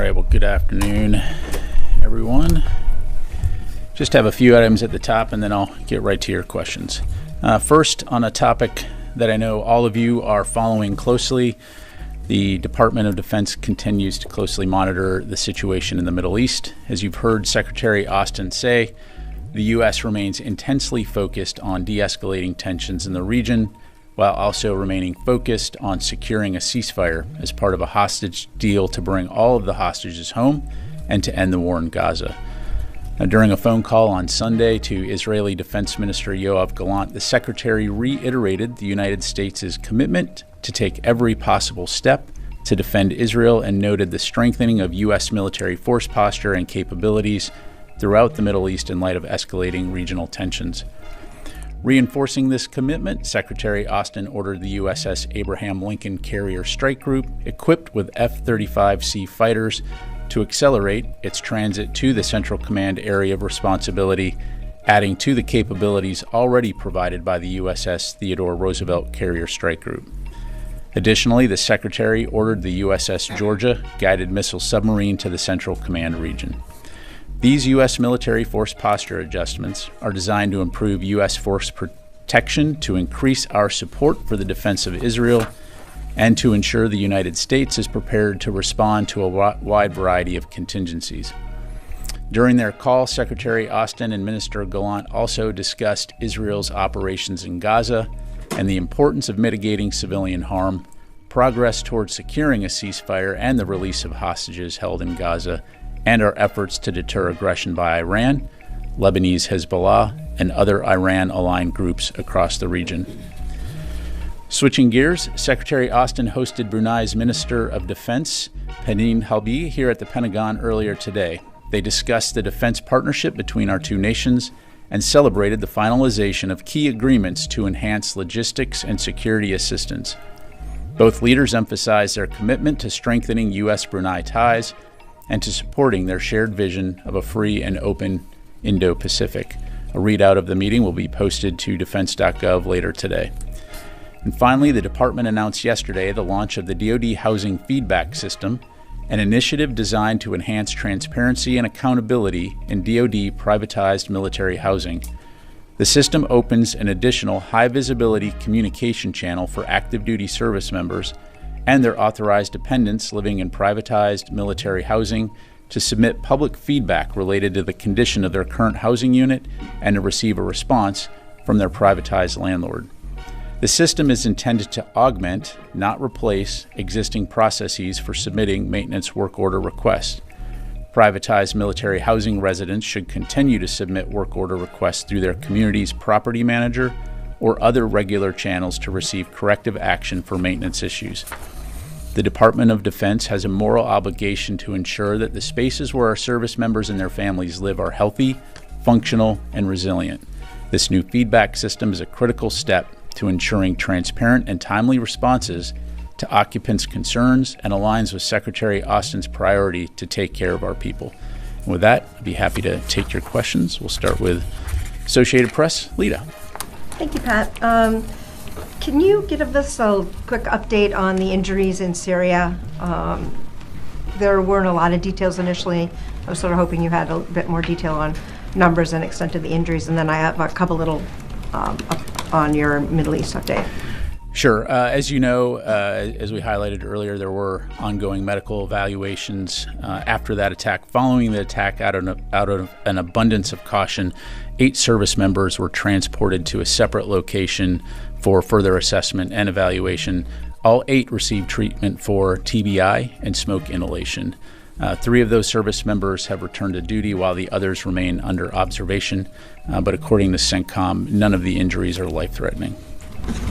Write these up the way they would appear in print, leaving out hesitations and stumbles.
right, well, good afternoon, everyone. Just have a few items at the top, and then I'll get right to your questions. First, on a topic that I know all of you are following closely, the Department of Defense continues to closely monitor the situation in the Middle East. As you've heard Secretary Austin say, the U.S. remains intensely focused on de-escalating tensions in the region, while also remaining focused on securing a ceasefire as part of a hostage deal to bring all of the hostages home and to end the war in Gaza. Now, during a phone call on Sunday to Israeli Defense Minister Yoav Gallant, the Secretary reiterated the United States' commitment to take every possible step to defend Israel and noted the strengthening of U.S. military force posture and capabilities throughout the Middle East in light of escalating regional tensions. Reinforcing this commitment, Secretary Austin ordered the USS Abraham Lincoln Carrier Strike Group, equipped with F-35C fighters, to accelerate its transit to the Central Command area of responsibility, adding to the capabilities already provided by the USS Theodore Roosevelt Carrier Strike Group. Additionally, the Secretary ordered the USS Georgia guided missile submarine to the Central Command region. These U.S. military force posture adjustments are designed to improve U.S. force protection, to increase our support for the defense of Israel, and to ensure the United States is prepared to respond to a wide variety of contingencies. During their call, Secretary Austin and Minister Gallant also discussed Israel's operations in Gaza and the importance of mitigating civilian harm, progress towards securing a ceasefire and the release of hostages held in Gaza, and our efforts to deter aggression by Iran, Lebanese Hezbollah, and other Iran-aligned groups across the region. Switching gears, Secretary Austin hosted Brunei's Minister of Defense, Penin Halbi, here at the Pentagon earlier today. They discussed the defense partnership between our two nations and celebrated the finalization of key agreements to enhance logistics and security assistance. Both leaders emphasized their commitment to strengthening U.S.-Brunei ties and to supporting their shared vision of a free and open Indo-Pacific. A readout of the meeting will be posted to defense.gov later today. And finally, the department announced yesterday the launch of the DoD Housing Feedback System, an initiative designed to enhance transparency and accountability in DoD privatized military housing. The system opens an additional high-visibility communication channel for active duty service members and their authorized dependents living in privatized military housing to submit public feedback related to the condition of their current housing unit and to receive a response from their privatized landlord. The system is intended to augment, not replace, existing processes for submitting maintenance work order requests. Privatized military housing residents should continue to submit work order requests through their community's property manager or other regular channels to receive corrective action for maintenance issues. The Department of Defense has a moral obligation to ensure that the spaces where our service members and their families live are healthy, functional, and resilient. This new feedback system is a critical step to ensuring transparent and timely responses to occupants' concerns and aligns with Secretary Austin's priority to take care of our people. And with that, I'd be happy to take your questions. We'll start with Associated Press. Lita. Thank you, Pat. Can you give us a quick update on the injuries in Syria? There weren't a lot of details initially. I was sort of hoping you had a bit more detail on numbers and extent of the injuries, and then I have a couple little on your Middle East update. Sure. As you know, as we highlighted earlier, there were ongoing medical evaluations after that attack. Following the attack, out of an abundance of caution, 8 service members were transported to a separate location for further assessment and evaluation. All 8 received treatment for TBI and smoke inhalation. 3 of those service members have returned to duty while the others remain under observation. But according to CENTCOM, none of the injuries are life-threatening.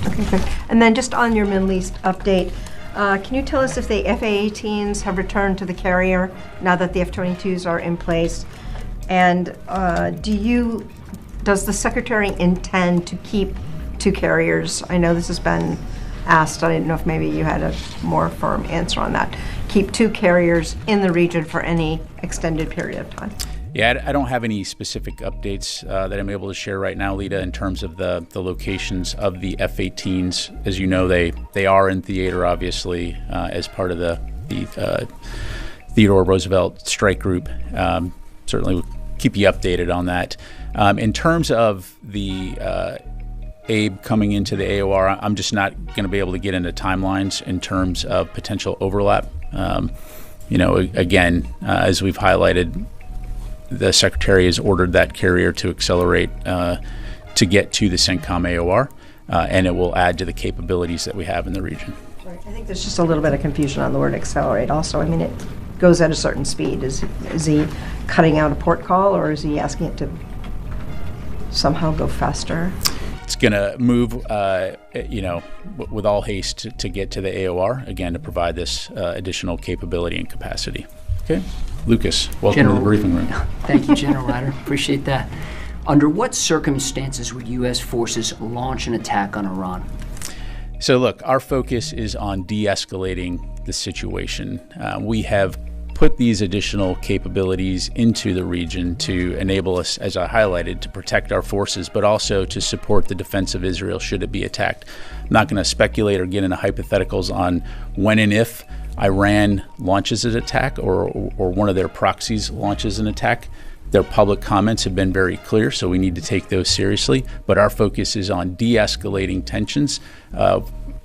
Okay, good. And then just on your Middle East update, can you tell us if the F-A-18s have returned to the carrier now that the F-22s are in place? And does the Secretary intend to keep 2 carriers? I know this has been asked. I didn't know if maybe you had a more firm answer on that. Keep 2 carriers in the region for any extended period of time. Yeah, I don't have any specific updates that I'm able to share right now, Lita, in terms of the locations of the F-18s. As you know, they are in theater, obviously, as part of the Theodore Roosevelt Strike Group. Certainly we'll keep you updated on that. In terms of the Abe coming into the AOR, I'm just not going to be able to get into timelines in terms of potential overlap. Again, as we've highlighted, the Secretary has ordered that carrier to accelerate to get to the CENTCOM AOR, and it will add to the capabilities that we have in the region. Right. I think there's just a little bit of confusion on the word accelerate also. I mean, it goes at a certain speed. Is he cutting out a port call, or is he asking it to somehow go faster? It's going to move, with all haste to get to the AOR, again, to provide this additional capability and capacity. Okay. Lucas, welcome to the briefing room. Thank you, General Ryder. Appreciate that. Under what circumstances would U.S. forces launch an attack on Iran? So look, our focus is on de-escalating the situation. We have put these additional capabilities into the region to enable us, as I highlighted, to protect our forces, but also to support the defense of Israel should it be attacked. I'm not going to speculate or get into hypotheticals on when and if Iran launches an attack or one of their proxies launches an attack. Their public comments have been very clear, so we need to take those seriously. But our focus is on de-escalating tensions,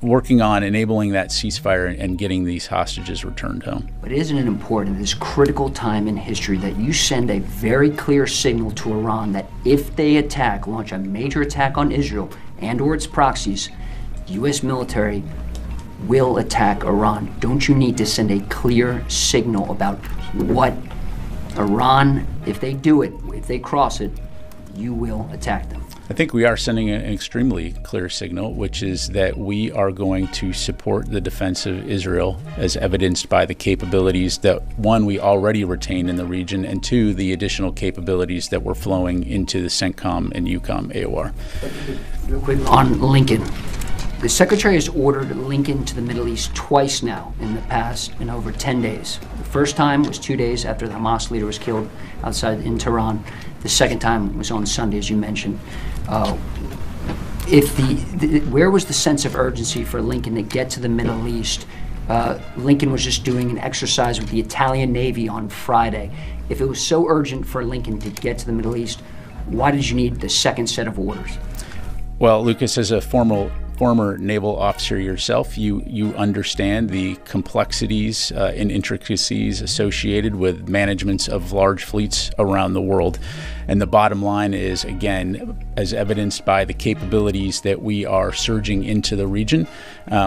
working on enabling that ceasefire and getting these hostages returned home. But isn't it important at this critical time in history that you send a very clear signal to Iran that if they launch a major attack on Israel and or its proxies, the U.S. military will attack Iran? Don't you need to send a clear signal about what Iran, if they do it, if they cross it, you will attack them? I think we are sending an extremely clear signal, which is that we are going to support the defense of Israel as evidenced by the capabilities that, one, we already retain in the region, and two, the additional capabilities that were flowing into the CENTCOM and EUCOM AOR. Real quick, on Lincoln. The Secretary has ordered Lincoln to the Middle East twice now in over 10 days. The first time was 2 days after the Hamas leader was killed outside in Tehran. The second time was on Sunday, as you mentioned. Where was the sense of urgency for Lincoln to get to the Middle East? Lincoln was just doing an exercise with the Italian Navy on Friday. If it was so urgent for Lincoln to get to the Middle East, why did you need the second set of orders? Well, Lucas, as a former naval officer yourself, you understand the complexities and intricacies associated with managements of large fleets around the world. And the bottom line is, again, as evidenced by the capabilities that we are surging into the region,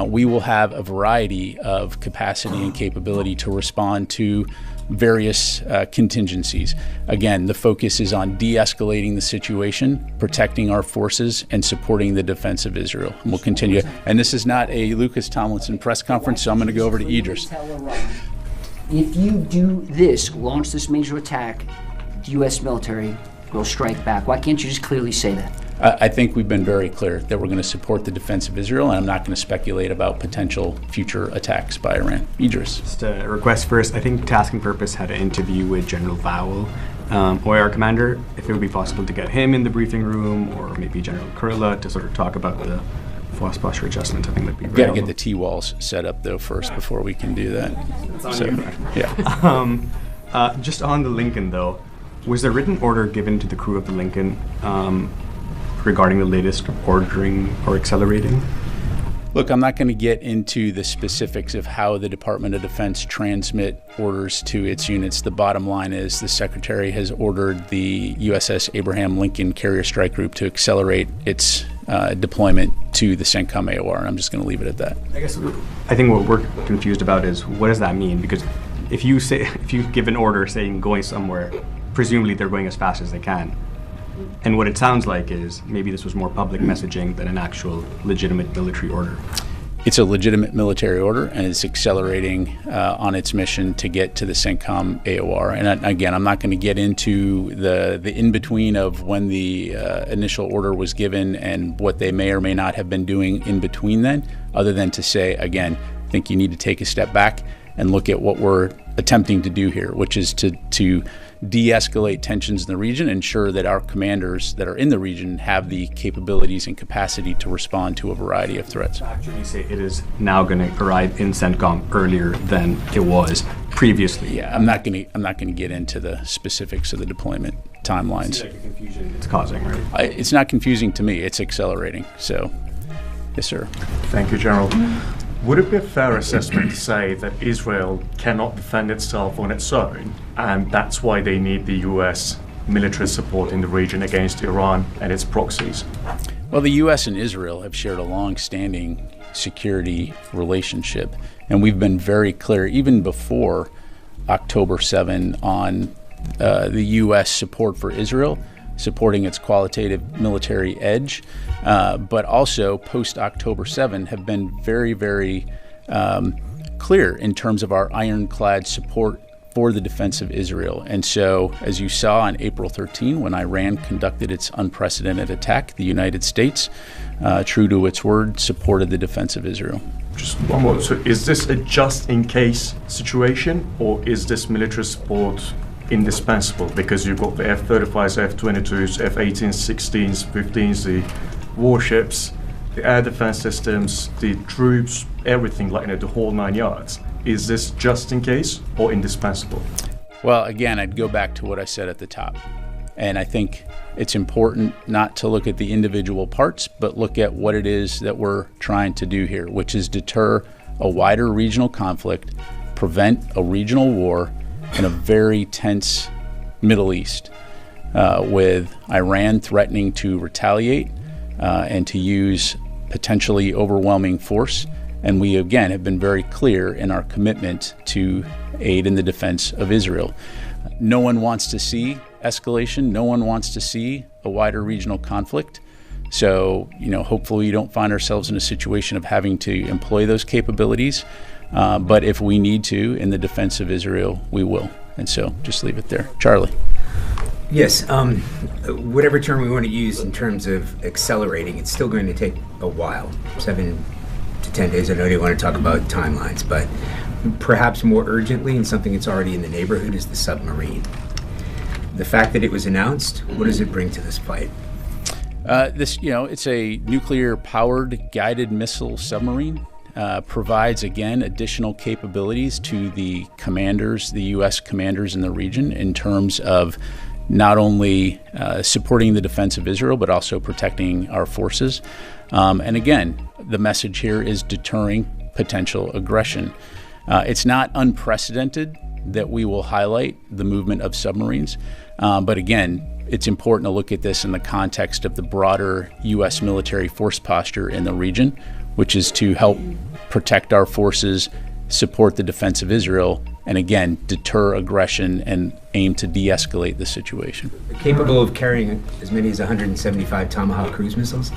we will have a variety of capacity and capability to respond to various contingencies. Again, the focus is on de-escalating the situation, protecting our forces, and supporting the defense of Israel. And we'll continue. And this is not a Lucas Tomlinson press conference, so I'm going to go over to Idris. If you do this, launch this major attack, the U.S. military will strike back. Why can't you just clearly say that? I think we've been very clear that we're going to support the defense of Israel, and I'm not going to speculate about potential future attacks by Iran. Idris. Just a request first. I think Task and Purpose had an interview with General Vowell, OIR commander. If it would be possible to get him in the briefing room, or maybe General Kurla, to sort of talk about the force posture adjustment, I think that'd be very helpful. Got to get the T-walls set up, though, first before we can do that. Yeah. Just on the Lincoln, though, was there a written order given to the crew of the Lincoln regarding the latest ordering or accelerating? Look, I'm not going to get into the specifics of how the Department of Defense transmit orders to its units. The bottom line is the Secretary has ordered the USS Abraham Lincoln Carrier Strike Group to accelerate its deployment to the CENTCOM AOR, and I'm just going to leave it at that. I think what we're confused about is, what does that mean? Because if you give an order saying going somewhere, presumably they're going as fast as they can. And what it sounds like is maybe this was more public messaging than an actual legitimate military order. It's a legitimate military order, and it's accelerating on its mission to get to the CENTCOM AOR. And again, I'm not going to get into the in-between of when the initial order was given and what they may or may not have been doing in between then, other than to say, again, I think you need to take a step back and look at what we're attempting to do here, which is to de-escalate tensions in the region, ensure that our commanders that are in the region have the capabilities and capacity to respond to a variety of threats. Actually, say it is now going to arrive in CENTCOM earlier than it was previously. Yeah, I'm not going to get into the specifics of the deployment timelines. It's like the confusion it's causing, right? It's not confusing to me. It's accelerating. So, yes, sir. Thank you, General. Would it be a fair assessment to say that Israel cannot defend itself on its own, and that's why they need the US military support in the region against Iran and its proxies? Well, the U.S. and Israel have shared a long-standing security relationship, and we've been very clear, even before October 7, on the U.S. support for Israel, supporting its qualitative military edge, but also post-October 7 have been very, very clear in terms of our ironclad support for the defense of Israel. And so, as you saw on April 13, when Iran conducted its unprecedented attack, the United States, true to its word, supported the defense of Israel. Just one more. So is this a just-in-case situation, or is this military support indispensable? Because you've got the F-35s, F-22s, F-18s, 16s, 15s, the warships, the air defense systems, the troops, everything, like, the whole 9 yards. Is this just in case or indispensable? Well, again, I'd go back to what I said at the top. And I think it's important not to look at the individual parts, but look at what it is that we're trying to do here, which is deter a wider regional conflict, prevent a regional war in a very tense Middle East, with Iran threatening to retaliate and to use potentially overwhelming force. And we, again, have been very clear in our commitment to aid in the defense of Israel. No one wants to see escalation. No one wants to see a wider regional conflict. So, hopefully we don't find ourselves in a situation of having to employ those capabilities. But if we need to in the defense of Israel, we will. And so just leave it there. Charlie. Yes, whatever term we want to use in terms of accelerating, it's still going to take a while, 7 to 10 days. I know they want to talk about timelines, but perhaps more urgently, and something that's already in the neighborhood, is the submarine. The fact that it was announced, what does it bring to this fight? It's a nuclear-powered guided missile submarine. Provides, again, additional capabilities to the commanders, the U.S. commanders in the region, in terms of not only supporting the defense of Israel, but also protecting our forces. And again, the message here is deterring potential aggression. It's not unprecedented that we will highlight the movement of submarines, but again, it's important to look at this in the context of the broader U.S. military force posture in the region, which is to help protect our forces, support the defense of Israel, and again, deter aggression and aim to de-escalate the situation. Capable of carrying as many as 175 Tomahawk cruise missiles?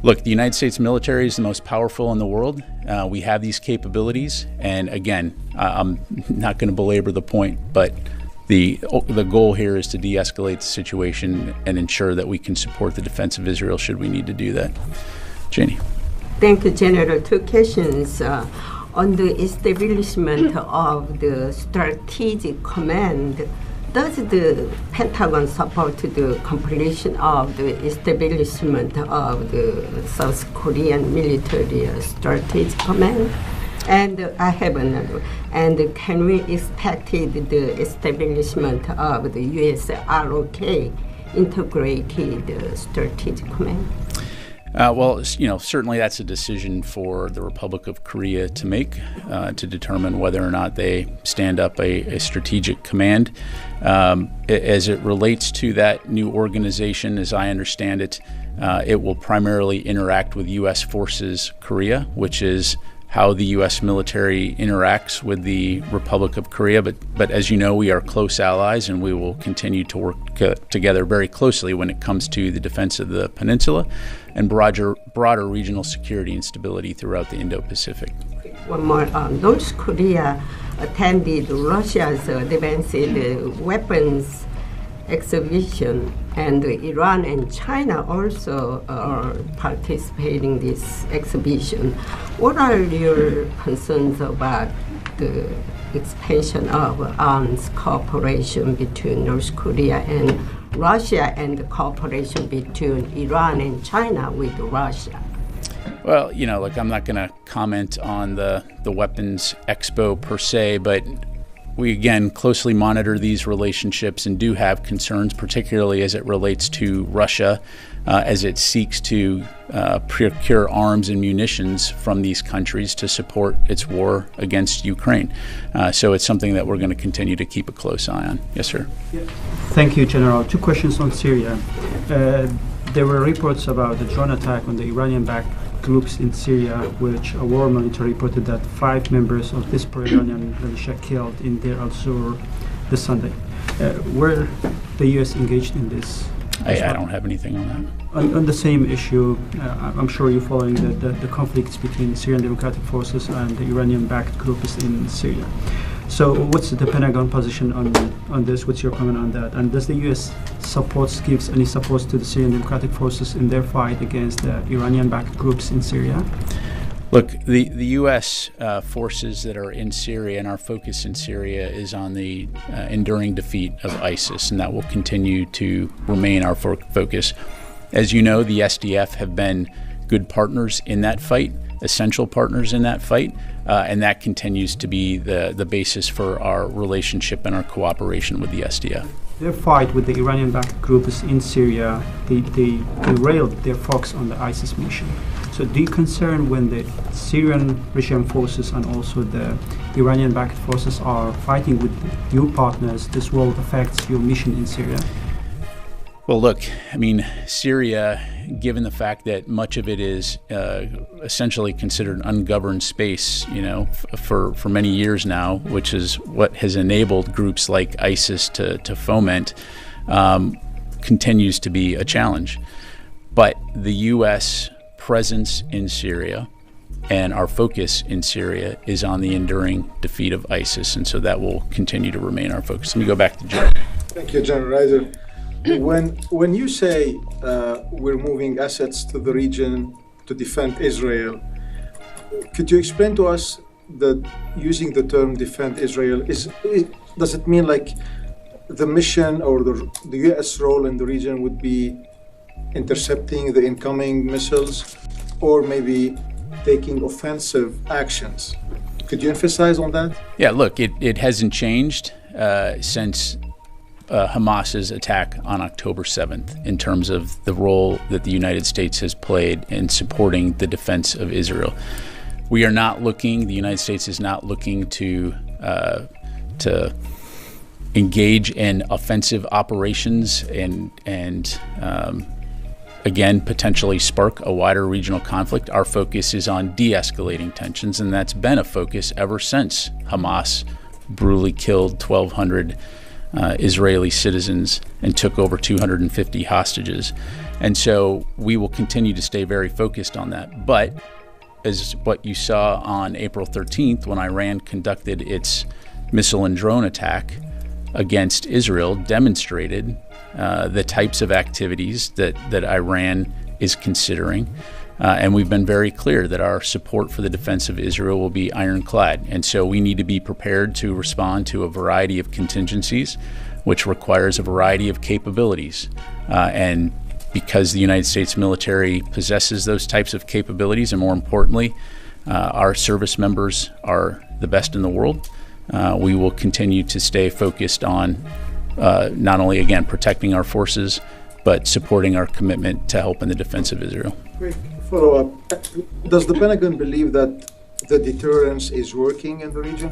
Look, the United States military is the most powerful in the world. We have these capabilities, and again, I'm not going to belabor the point, but the goal here is to de-escalate the situation and ensure that we can support the defense of Israel should we need to do that. Janie. Thank you, General. 2 questions. On the establishment of the strategic command, does the Pentagon support the completion of the establishment of the South Korean military strategic command? And I have another. And can we expect the establishment of the U.S. ROK, integrated strategic command? Certainly that's a decision for the Republic of Korea to make, to determine whether or not they stand up a strategic command. As it relates to that new organization, as I understand it, it will primarily interact with U.S. Forces Korea, which is how the U.S. military interacts with the Republic of Korea. But as you know, we are close allies, and we will continue to work together very closely when it comes to the defense of the peninsula and broader regional security and stability throughout the Indo-Pacific. One more. North Korea attended Russia's advanced weapons exhibition, and Iran and China also are participating in this exhibition. What are your concerns about the expansion of arms cooperation between North Korea and Russia and the cooperation between Iran and China with Russia? Well, look, I'm not going to comment on the weapons expo per se, but we, again, closely monitor these relationships and do have concerns, particularly as it relates to Russia, as it seeks to procure arms and munitions from these countries to support its war against Ukraine. So it's something that we're going to continue to keep a close eye on. Yes, sir. Yeah. Thank you, General. 2 questions on Syria. There were reports about a drone attack on the Iranian-backed groups in Syria, which a war monitor reported that 5 members of this pro-Iranian militia killed in Deir al-Zur this Sunday. Were the U.S. engaged in this? I don't have anything on that. On the same issue, I'm sure you're following the conflicts between Syrian Democratic Forces and the Iranian-backed groups in Syria. So what's the Pentagon position on this? What's your comment on that? And does the U.S. gives any support to the Syrian Democratic Forces in their fight against the Iranian-backed groups in Syria? Look, the U.S. Forces that are in Syria, and our focus in Syria is on the enduring defeat of ISIS, and that will continue to remain our focus. As you know, the SDF have been good partners in that fight, essential partners in that fight, and that continues to be the basis for our relationship and our cooperation with the SDF. Their fight with the Iranian-backed groups in Syria, they derailed their focus on the ISIS mission. So do you concern when the Syrian regime forces and also the Iranian-backed forces are fighting with your partners, this will affect your mission in Syria? Well, look, I mean, Syria, given the fact that much of it is essentially considered ungoverned space, for many years now, which is what has enabled groups like ISIS to foment, continues to be a challenge. But the U.S. presence in Syria and our focus in Syria is on the enduring defeat of ISIS, and so that will continue to remain our focus. Let me go back to Joe. Thank you, General Reiser. When you say we're moving assets to the region to defend Israel, could you explain to us that using the term defend Israel, does it mean like the mission or the U.S. role in the region would be intercepting the incoming missiles or maybe taking offensive actions? Could you emphasize on that? Yeah, look, it hasn't changed since Hamas's attack on October 7th in terms of the role that the United States has played in supporting the defense of Israel. The United States is not looking to engage in offensive operations and again, potentially spark a wider regional conflict. Our focus is on de-escalating tensions, and that's been a focus ever since Hamas brutally killed 1,200 Israeli citizens and took over 250 hostages. And so we will continue to stay very focused on that. But as what you saw on April 13th, when Iran conducted its missile and drone attack against Israel, demonstrated the types of activities that Iran is considering. And we've been very clear that our support for the defense of Israel will be ironclad. And so we need to be prepared to respond to a variety of contingencies, which requires a variety of capabilities. And because the United States military possesses those types of capabilities, and more importantly, our service members are the best in the world, we will continue to stay focused on not only, again, protecting our forces, but supporting our commitment to help in the defense of Israel. Quick follow-up. Does the Pentagon believe that the deterrence is working in the region?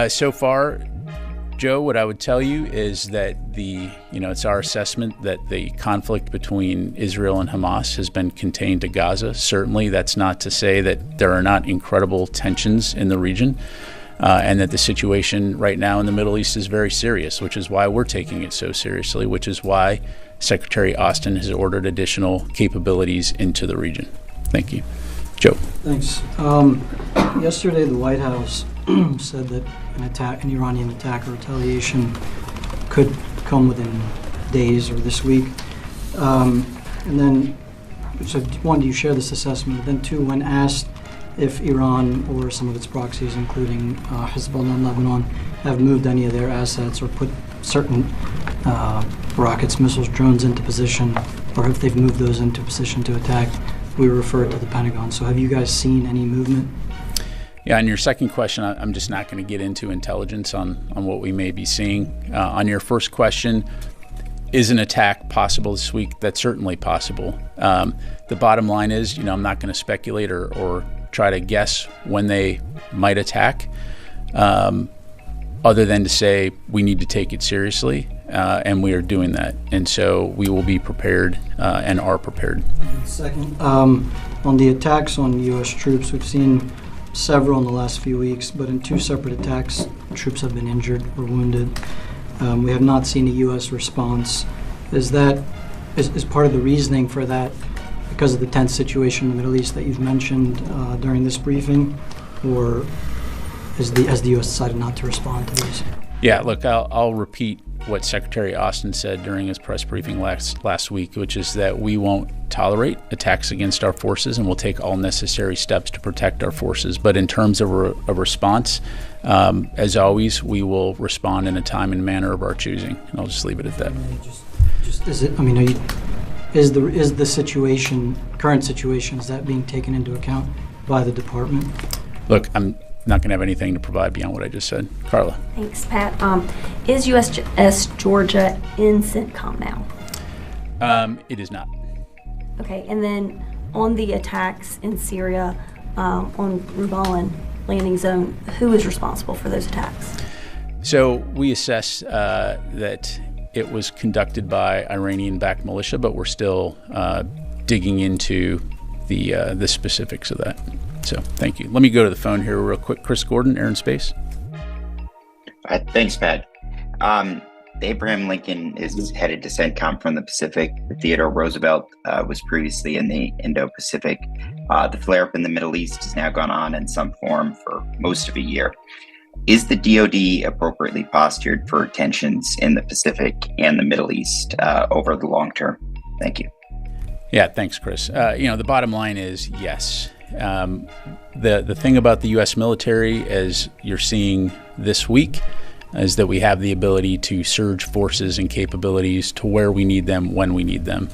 So far, Joe, what I would tell you is that it's our assessment that the conflict between Israel and Hamas has been contained to Gaza. Certainly, that's not to say that there are not incredible tensions in the region. And that the situation right now in the Middle East is very serious, which is why we're taking it so seriously, which is why Secretary Austin has ordered additional capabilities into the region. Thank you. Joe. Thanks. Yesterday, the White House said that an Iranian attack or retaliation could come within days or this week. And then, so one, do you share this assessment? Then two, when asked if Iran or some of its proxies, including Hezbollah in Lebanon, have moved any of their assets or put certain rockets, missiles, drones into position, or if they've moved those into position to attack, we refer to the Pentagon. So have you guys seen any movement? Yeah, on your second question, I'm just not going to get into intelligence on what we may be seeing. On your first question, is an attack possible this week? That's certainly possible. The bottom line is, I'm not going to speculate or try to guess when they might attack, other than to say we need to take it seriously, and we are doing that. And so we will be prepared and are prepared. Second, on the attacks on U.S. troops, we've seen several in the last few weeks, but in 2 separate attacks, troops have been injured or wounded. We have not seen a U.S. response. Is part of the reasoning for that because of the tense situation in the Middle East that you've mentioned during this briefing, or has the U.S. decided not to respond to these? Yeah, look, I'll repeat what Secretary Austin said during his press briefing last week, which is that we won't tolerate attacks against our forces, and we'll take all necessary steps to protect our forces. But in terms of a response, as always, we will respond in a time and manner of our choosing, and I'll just leave it at that. Is the situation, current situation, is that being taken into account by the department? Look, I'm not going to have anything to provide beyond what I just said. Carla. Thanks, Pat. Is USS Georgia in CENTCOM now? It is not. Okay, and then on the attacks in Syria, on Rubina landing zone, who is responsible for those attacks? So we assess that it was conducted by Iranian-backed militia, but we're still digging into the specifics of that. So thank you. Let me go to the phone here real quick. Chris Gordon, Air and Space. Thanks, Pat. The Abraham Lincoln is headed to CENTCOM from the Pacific. Theodore Roosevelt was previously in the Indo-Pacific. The flare-up in the Middle East has now gone on in some form for most of a year. Is the DoD appropriately postured for tensions in the Pacific and the Middle East over the long term? Thank you. Yeah, thanks, Chris. The bottom line is yes. The thing about the U.S. military, as you're seeing this week, is that we have the ability to surge forces and capabilities to where we need them when we need them.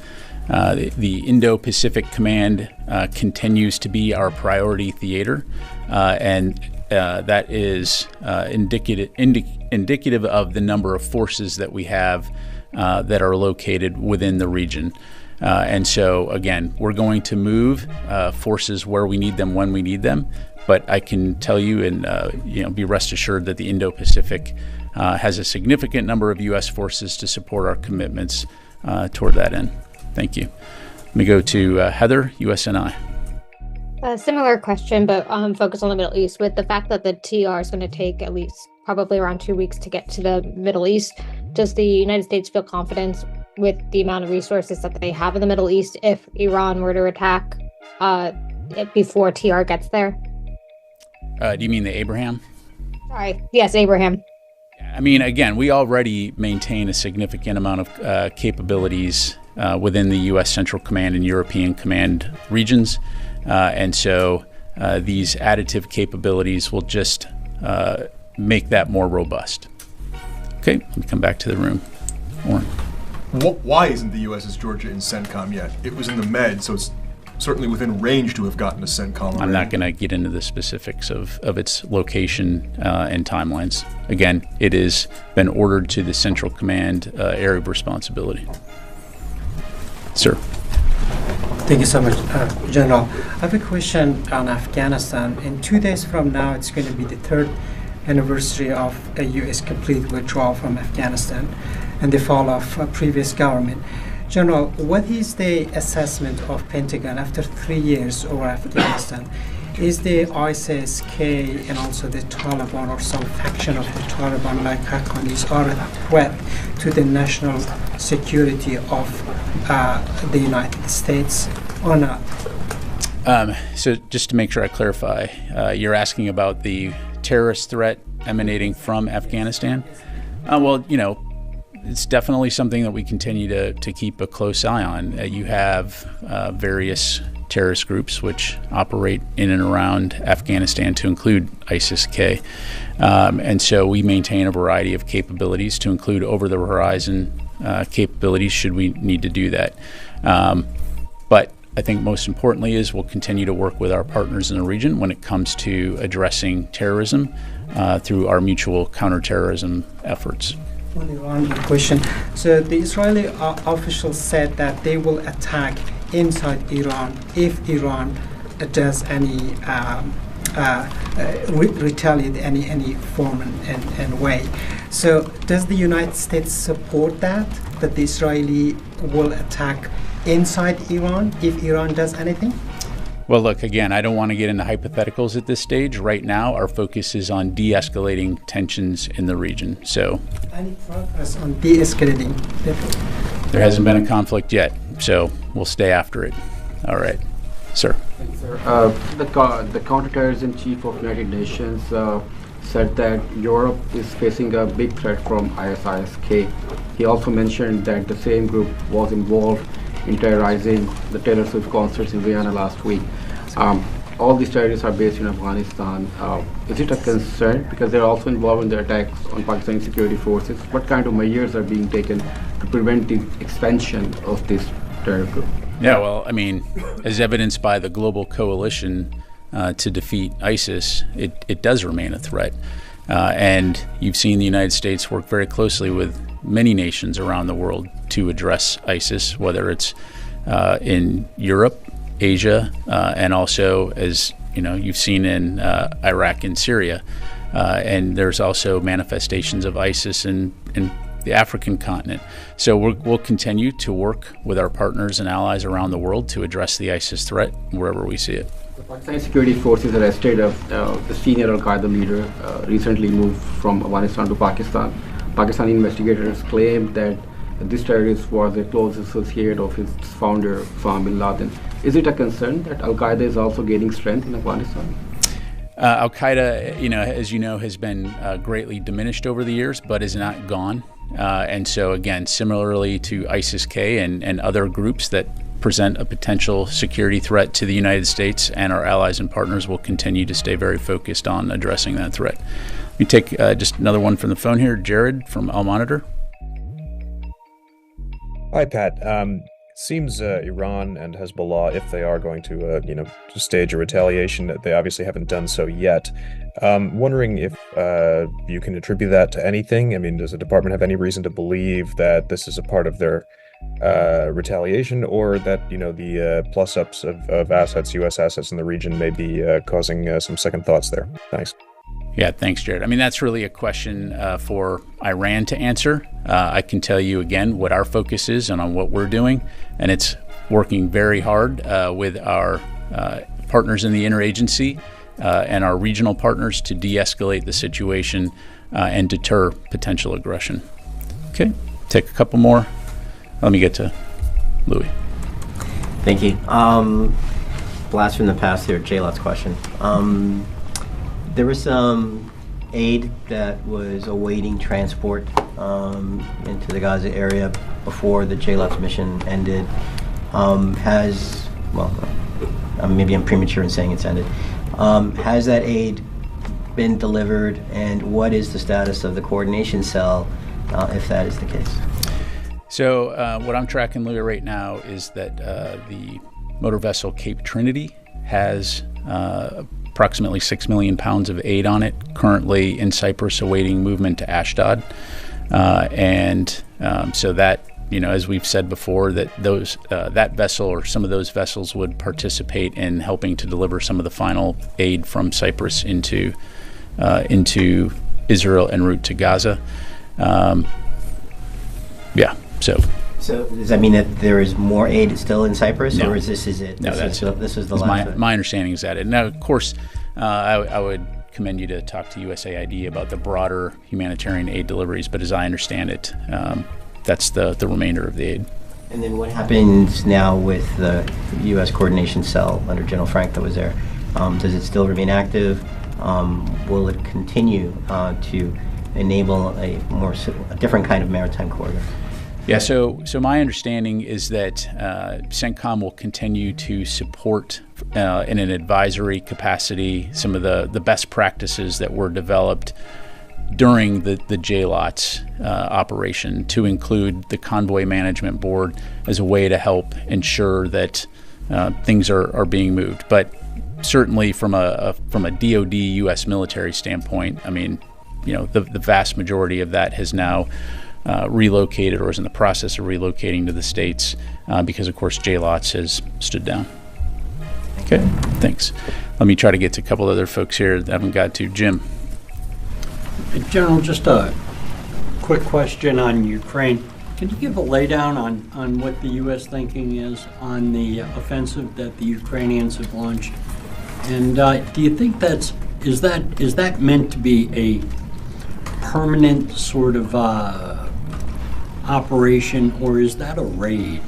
The Indo-Pacific Command continues to be our priority theater, and that is indicative of the number of forces that we have that are located within the region. And so, again, we're going to move forces where we need them when we need them. But I can tell you and be rest assured that the Indo-Pacific has a significant number of U.S. forces to support our commitments toward that end. Thank you. Let me go to Heather, USNI. A similar question, but focus on the Middle East. With the fact that the TR is going to take at least probably around 2 weeks to get to the Middle East, does the United States feel confident with the amount of resources that they have in the Middle East if Iran were to attack before TR gets there? Do you mean the Abraham? Sorry. Yes, Abraham. I mean, again, we already maintain a significant amount of capabilities within the U.S. Central Command and European Command regions. And so these additive capabilities will just make that more robust. Okay, let me come back to the room. Warren. Why isn't the USS Georgia in CENTCOM yet? It was in the Med, so it's certainly within range to have gotten to CENTCOM already. I'm not going to get into the specifics of its location and timelines. Again, it has been ordered to the Central Command area of responsibility. Sir. Thank you so much, General. I have a question on Afghanistan. In 2 days from now, it's going to be the 3rd anniversary of a U.S. complete withdrawal from Afghanistan and the fall of a previous government. General, what is the assessment of Pentagon after 3 years over Afghanistan? Is the ISIS-K and also the Taliban or some faction of the Taliban like Haqqanis are a threat to the national security of the United States or not? So just to make sure I clarify, you're asking about the terrorist threat emanating from Afghanistan? Well, it's definitely something that we continue to keep a close eye on. You have various terrorist groups which operate in and around Afghanistan, to include ISIS-K. And so we maintain a variety of capabilities, to include over-the-horizon capabilities should we need to do that. But I think most importantly is we'll continue to work with our partners in the region when it comes to addressing terrorism through our mutual counterterrorism efforts. On Iran question. So the Israeli officials said that they will attack inside Iran if Iran does any retaliate any form and way. So does the United States support that the Israeli will attack inside Iran if Iran does anything? Well, look, again, I don't want to get into hypotheticals at this stage. Right now, our focus is on de-escalating tensions in the region. So, any progress on de-escalating? There hasn't been a conflict yet, so we'll stay after it. All right, sir. Thanks, sir. The counterterrorism chief of United Nations said that Europe is facing a big threat from ISIS-K. He also mentioned that the same group was involved in terrorizing the Taylor Swift concerts in Vienna last week. All these terrorists are based in Afghanistan. Is it a concern because they're also involved in the attacks on Pakistani security forces? What kind of measures are being taken to prevent the expansion of this terror group? Yeah, well, I mean, as evidenced by the global coalition to defeat ISIS, it does remain a threat. And you've seen the United States work very closely with many nations around the world to address ISIS, whether it's in Europe, Asia, and also, as you know, you've seen in Iraq and Syria. And there's also manifestations of ISIS in the African continent. So we'll continue to work with our partners and allies around the world to address the ISIS threat wherever we see it. The Pakistani security forces arrested the senior Al-Qaeda leader recently moved from Afghanistan to Pakistan. Pakistani investigators claimed that this terrorist was a close associate of its founder, Osama bin Laden. Is it a concern that Al-Qaeda is also gaining strength in Afghanistan? Al-Qaeda, as you know, has been greatly diminished over the years, but is not gone. And so, again, similarly to ISIS-K and other groups that present a potential security threat to the United States and our allies and partners, will continue to stay very focused on addressing that threat. Let me take just another one from the phone here. Jared from Al Monitor. Hi, Pat. Seems Iran and Hezbollah, if they are going to, to stage a retaliation, they obviously haven't done so yet. Wondering if you can attribute that to anything. I mean, does the department have any reason to believe that this is a part of their retaliation, or that the plus-ups of assets, U.S. assets in the region, may be causing some second thoughts there? Thanks. Yeah, thanks, Jared. I mean, that's really a question for Iran to answer. I can tell you again what our focus is and on what we're doing, and it's working very hard with our partners in the interagency and our regional partners to de-escalate the situation and deter potential aggression. Okay, take a couple more. Let me get to Louis. Thank you. Blast from the past here, J-Lot's question. There was some aid that was awaiting transport into the Gaza area before the J-Lot's mission ended. Maybe I'm premature in saying it's ended. Has that aid been delivered, and what is the status of the coordination cell if that is the case? So what I'm tracking, Louis, right now is that the motor vessel Cape Trinity has approximately 6 million pounds of aid on it, currently in Cyprus awaiting movement to Ashdod. So that, as we've said before, that that vessel or some of those vessels would participate in helping to deliver some of the final aid from Cyprus into Israel en route to Gaza. So does that mean that there is more aid still in Cyprus, No. or is this it? No, this is the That's last. my understanding is that it. Now, of course, I would commend you to talk to USAID about the broader humanitarian aid deliveries, but as I understand it, that's the remainder of the aid. And then what happens now with the U.S. coordination cell under General Frank that was there? Does it still remain active? Will it continue to enable a different kind of maritime corridor? Yeah, so my understanding is that CENTCOM will continue to support in an advisory capacity some of the best practices that were developed during the JLOTS operation, to include the Convoy Management Board as a way to help ensure that things are being moved. But certainly from a DoD U.S. military standpoint, I mean, the vast majority of that has now relocated or is in the process of relocating to the States because, of course, JLOTS has stood down. Okay, thanks. Let me try to get to a couple other folks here that I haven't got to. Jim. General, just a quick question on Ukraine. Can you give a laydown on what the U.S. thinking is on the offensive that the Ukrainians have launched? And do you think is that meant to be a permanent sort of operation, or is that a raid?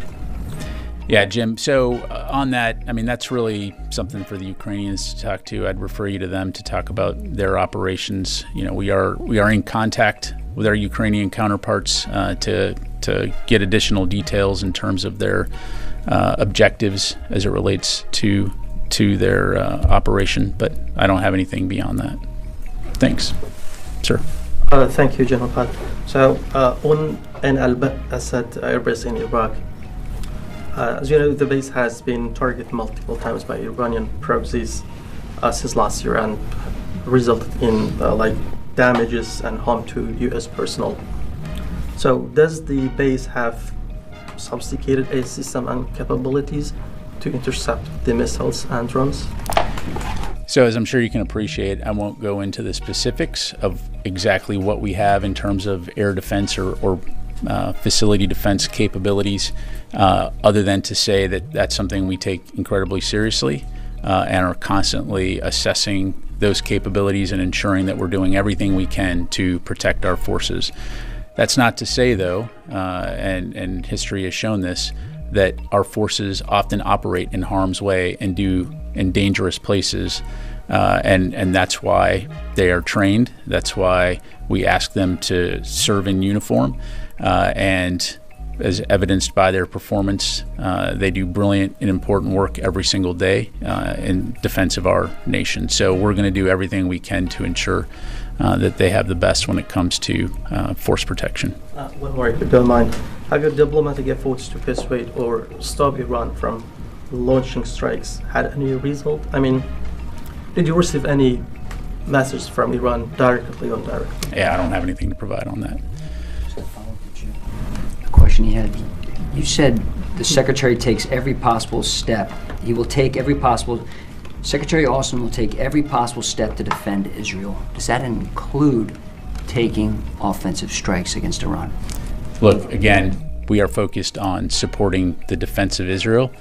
Yeah, Jim. So on that, I mean, that's really something for the Ukrainians to talk to. I'd refer you to them to talk about their operations. We are in contact with our Ukrainian counterparts to get additional details in terms of their objectives as it relates to their operation. But I don't have anything beyond that. Thanks, sir. Thank you, General Pat. So on an al-Assad airbase in Iraq, as you know, the base has been targeted multiple times by Iranian proxies since last year and resulted in damages and harm to U.S. personnel. So does the base have sophisticated air system and capabilities to intercept the missiles and drones? So as I'm sure you can appreciate, I won't go into the specifics of exactly what we have in terms of air defense or facility defense capabilities, other than to say that that's something we take incredibly seriously and are constantly assessing those capabilities and ensuring that we're doing everything we can to protect our forces. That's not to say, though, and history has shown this, that our forces often operate in harm's way and do in dangerous places, and that's why they are trained. That's why we ask them to serve in uniform, and as evidenced by their performance, they do brilliant and important work every single day in defense of our nation. So we're going to do everything we can to ensure that they have the best when it comes to force protection. One more, if you don't mind. Have your diplomatic efforts to persuade or stop Iran from launching strikes had any result? I mean, did you receive any message from Iran directly or indirectly? Yeah, I don't have anything to provide on that. The question he had, you said the Secretary takes every possible step. He will take every possible, Secretary Austin will take every possible step to defend Israel. Does that include taking offensive strikes against Iran? Look, again, we are focused on supporting the defense of Israel,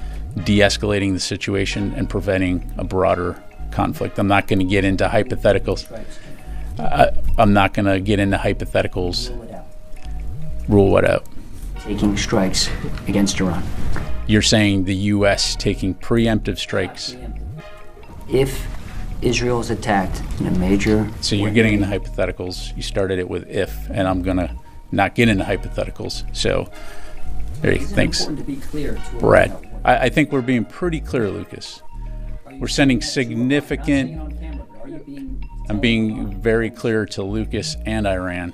de-escalating the situation, and preventing a broader conflict. I'm not going to get into hypotheticals. I'm not going to get into hypotheticals. Rule what out? Taking strikes against Iran. You're saying the U.S. taking preemptive strikes? If Israel is attacked in a major... So you're getting into hypotheticals. You started it with if, and I'm going to not get into hypotheticals. So, there you go. Thanks. To be clear, Brad, I think we're being pretty clear, Lucas. We're sending significant... I'm being very clear to Lucas and Iran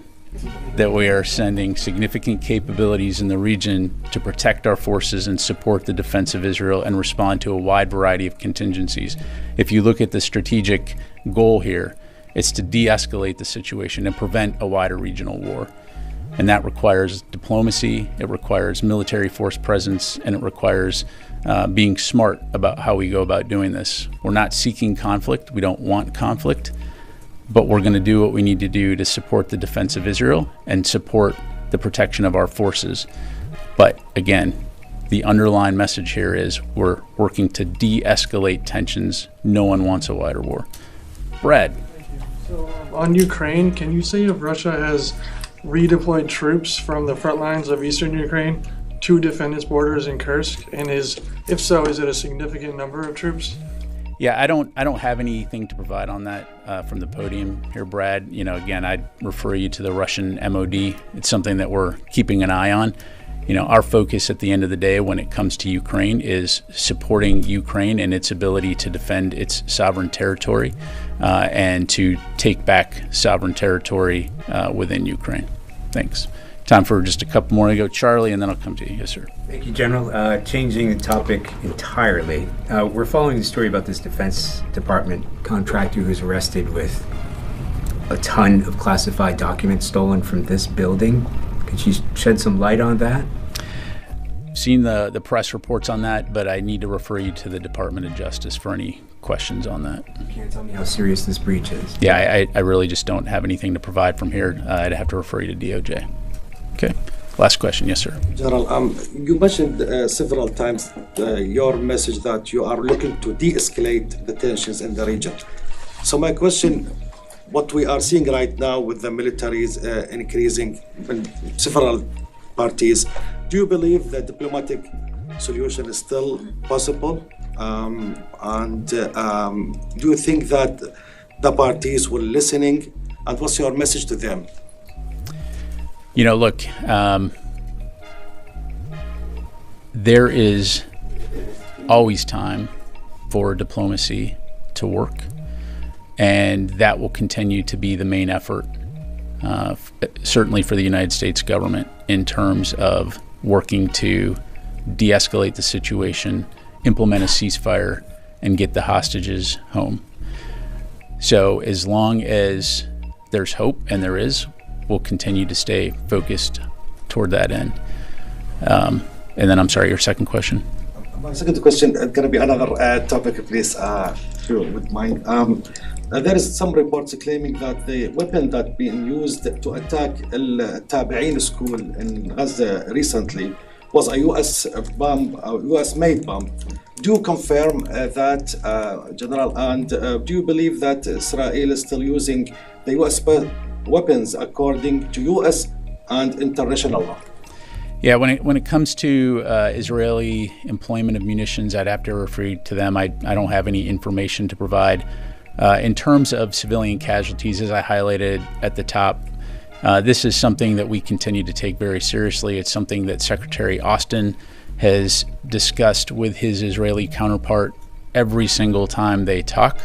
that we are sending significant capabilities in the region to protect our forces and support the defense of Israel and respond to a wide variety of contingencies. If you look at the strategic goal here, it's to de-escalate the situation and prevent a wider regional war. And that requires diplomacy, it requires military force presence, and it requires being smart about how we go about doing this. We're not seeking conflict, we don't want conflict, but we're going to do what we need to do to support the defense of Israel and support the protection of our forces. But again, the underlying message here is we're working to de-escalate tensions. No one wants a wider war. Brad. So on Ukraine, can you say if Russia has redeployed troops from the front lines of eastern Ukraine to defend its borders in Kursk? And if so, is it a significant number of troops? Yeah, I don't have anything to provide on that from the podium here, Brad. Again, I'd refer you to the Russian MOD. It's something that we're keeping an eye on. Our focus at the end of the day when it comes to Ukraine is supporting Ukraine and its ability to defend its sovereign territory and to take back sovereign territory within Ukraine. Thanks. Time for just a couple more to go. Charlie, and then I'll come to you. Yes, sir. Thank you, General. Changing the topic entirely. We're following the story about this Defense Department contractor who was arrested with a ton of classified documents stolen from this building. Could you shed some light on that? Seen the press reports on that, but I need to refer you to the Department of Justice for any questions on that. You can't tell me how serious this breach is. Yeah, I really just don't have anything to provide from here. I'd have to refer you to DOJ. Okay. Last question. Yes, sir. General, you mentioned several times your message that you are looking to de-escalate the tensions in the region. So my question, what we are seeing right now with the militaries increasing in several parties, do you believe the diplomatic solution is still possible? And do you think that the parties were listening? And what's your message to them? Look, there is always time for diplomacy to work, and that will continue to be the main effort, certainly for the United States government, in terms of working to de-escalate the situation, implement a ceasefire, and get the hostages home. So as long as there's hope, and there is, we'll continue to stay focused toward that end. And then, I'm sorry, your second question? My second question is going to be another topic, please, if you would mind. There is some reports claiming that the weapon that being used to attack Al-Tabi'in school in Gaza recently was a U.S. bomb, a U.S.-made bomb. Do you confirm that, General? And do you believe that Israel is still using the U.S. weapons according to U.S. and international law? Yeah, when it comes to Israeli employment of munitions, I'd have to refer you to them. I don't have any information to provide. In terms of civilian casualties, as I highlighted at the top, this is something that we continue to take very seriously. It's something that Secretary Austin has discussed with his Israeli counterpart every single time they talk,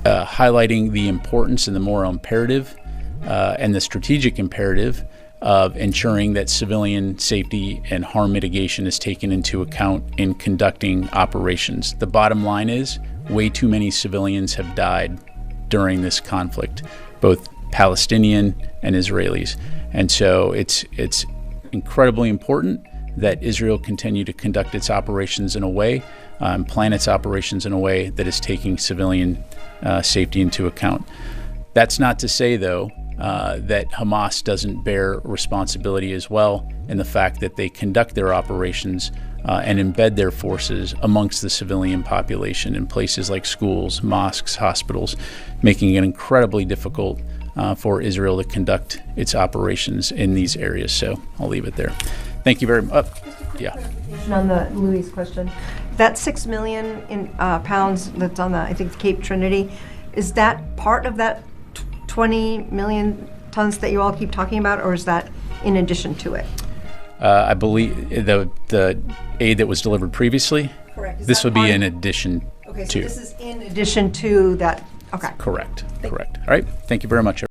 highlighting the importance and the moral imperative and the strategic imperative of ensuring that civilian safety and harm mitigation is taken into account in conducting operations. The bottom line is, way too many civilians have died during this conflict, both Palestinian and Israelis. And so it's incredibly important that Israel continue to conduct its operations in a way, plan its operations in a way that is taking civilian safety into account. That's not to say, though, that Hamas doesn't bear responsibility as well in the fact that they conduct their operations and embed their forces amongst the civilian population in places like schools, mosques, hospitals, making it incredibly difficult for Israel to conduct its operations in these areas. So I'll leave it there. Thank you very much. Yeah. On the Louis question, that 6 million pounds that's on the, I think, Cape Trinity, is that part of that 20 million tons that you all keep talking about, or is that in addition to it? I believe the aid that was delivered previously. Correct. This would be in addition Okay, so to. this is in addition to that. Okay. Correct. Correct. All right. Thank you very much.